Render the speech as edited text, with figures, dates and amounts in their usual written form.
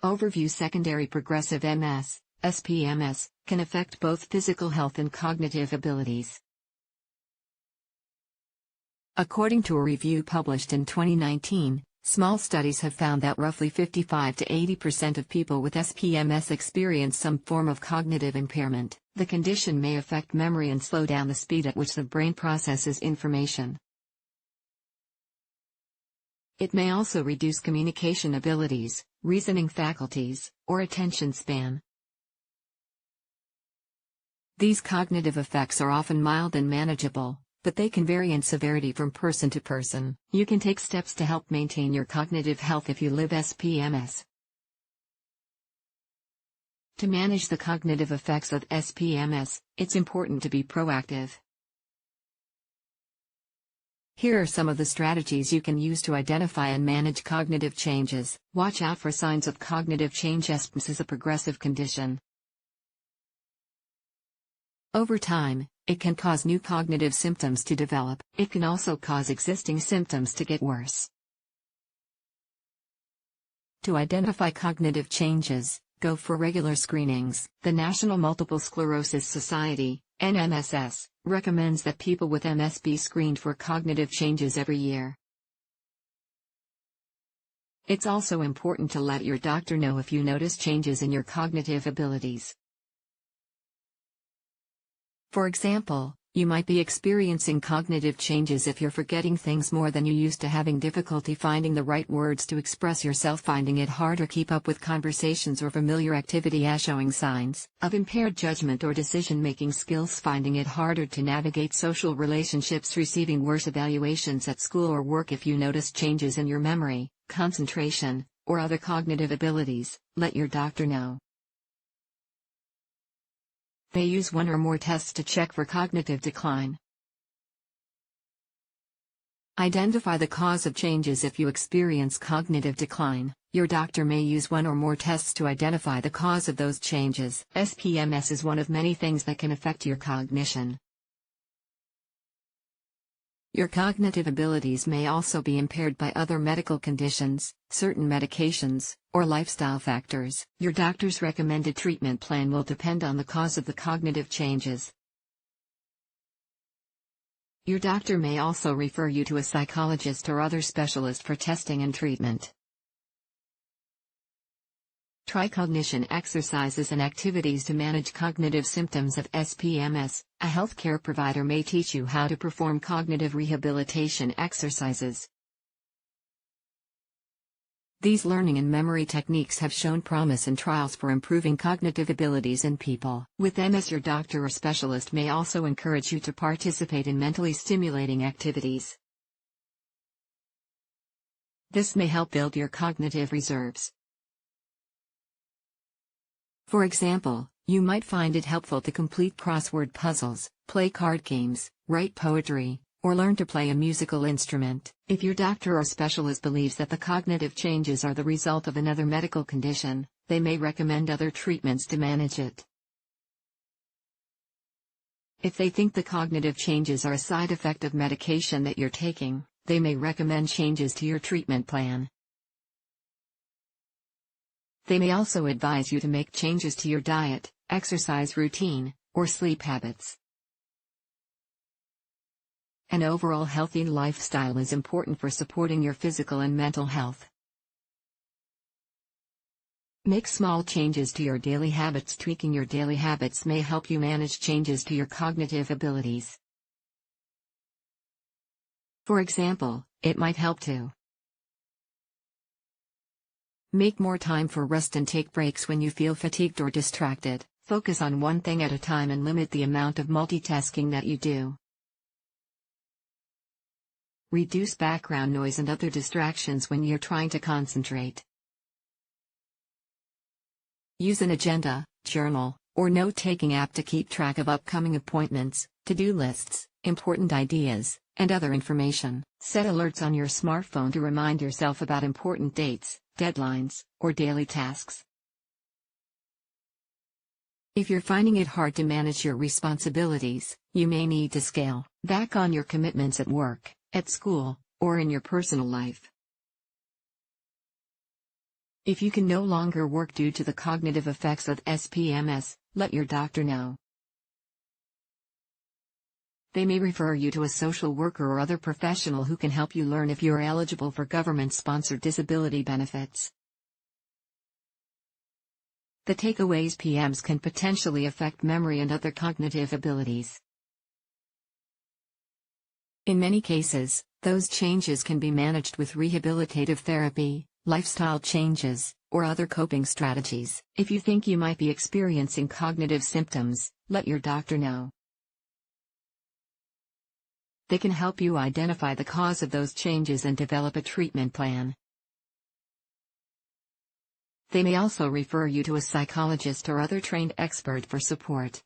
Overview: Secondary progressive MS, SPMS, can affect both physical health and cognitive abilities. According to a review published in 2019, small studies have found that roughly 55 to 80% of people with SPMS experience some form of cognitive impairment. The condition may affect memory and slow down the speed at which the brain processes information. It may also reduce communication abilities, reasoning faculties, or attention span. These cognitive effects are often mild and manageable, but they can vary in severity from person to person. You can take steps to help maintain your cognitive health if you live SPMS. To manage the cognitive effects of SPMS, it's important to be proactive. Here are some of the strategies you can use to identify and manage cognitive changes. Watch out for signs of cognitive change. SPMS is a progressive condition. Over time, it can cause new cognitive symptoms to develop. It can also cause existing symptoms to get worse. To identify cognitive changes, go for regular screenings. The National Multiple Sclerosis Society, NMSS, recommends that people with MS be screened for cognitive changes every year. It's also important to let your doctor know if you notice changes in your cognitive abilities. For example, you might be experiencing cognitive changes if you're forgetting things more than you used to, having difficulty finding the right words to express yourself, finding it hard to keep up with conversations or familiar activity as showing signs of impaired judgment or decision-making skills, finding it harder to navigate social relationships, receiving worse evaluations at school or work. If you notice changes in your memory, concentration, or other cognitive abilities, let your doctor know. They use one or more tests to check for cognitive decline. Identify the cause of changes. If you experience cognitive decline, your doctor may use one or more tests to identify the cause of those changes. SPMS is one of many things that can affect your cognition. Your cognitive abilities may also be impaired by other medical conditions, certain medications, or lifestyle factors. Your doctor's recommended treatment plan will depend on the cause of the cognitive changes. Your doctor may also refer you to a psychologist or other specialist for testing and treatment. Try cognition exercises and activities to manage cognitive symptoms of SPMS. A healthcare provider may teach you how to perform cognitive rehabilitation exercises. These learning and memory techniques have shown promise in trials for improving cognitive abilities in people with MS. Your doctor or specialist may also encourage you to participate in mentally stimulating activities. This may help build your cognitive reserves. For example, you might find it helpful to complete crossword puzzles, play card games, write poetry, or learn to play a musical instrument. If your doctor or specialist believes that the cognitive changes are the result of another medical condition, they may recommend other treatments to manage it. If they think the cognitive changes are a side effect of medication that you're taking, they may recommend changes to your treatment plan. They may also advise you to make changes to your diet, exercise routine, or sleep habits. An overall healthy lifestyle is important for supporting your physical and mental health. Make small changes to your daily habits. Tweaking your daily habits may help you manage changes to your cognitive abilities. For example, it might help to make more time for rest and take breaks when you feel fatigued or distracted. Focus on one thing at a time and limit the amount of multitasking that you do. Reduce background noise and other distractions when you're trying to concentrate. Use an agenda, journal, or note-taking app to keep track of upcoming appointments, to-do lists, important ideas, and other information. Set alerts on your smartphone to remind yourself about important dates, deadlines, or daily tasks. If you're finding it hard to manage your responsibilities, you may need to scale back on your commitments at work, at school, or in your personal life. If you can no longer work due to the cognitive effects of SPMS, let your doctor know. They may refer you to a social worker or other professional who can help you learn if you are eligible for government-sponsored disability benefits. The takeaways: PMS can potentially affect memory and other cognitive abilities. In many cases, those changes can be managed with rehabilitative therapy, lifestyle changes, or other coping strategies. If you think you might be experiencing cognitive symptoms, let your doctor know. They can help you identify the cause of those changes and develop a treatment plan. They may also refer you to a psychologist or other trained expert for support.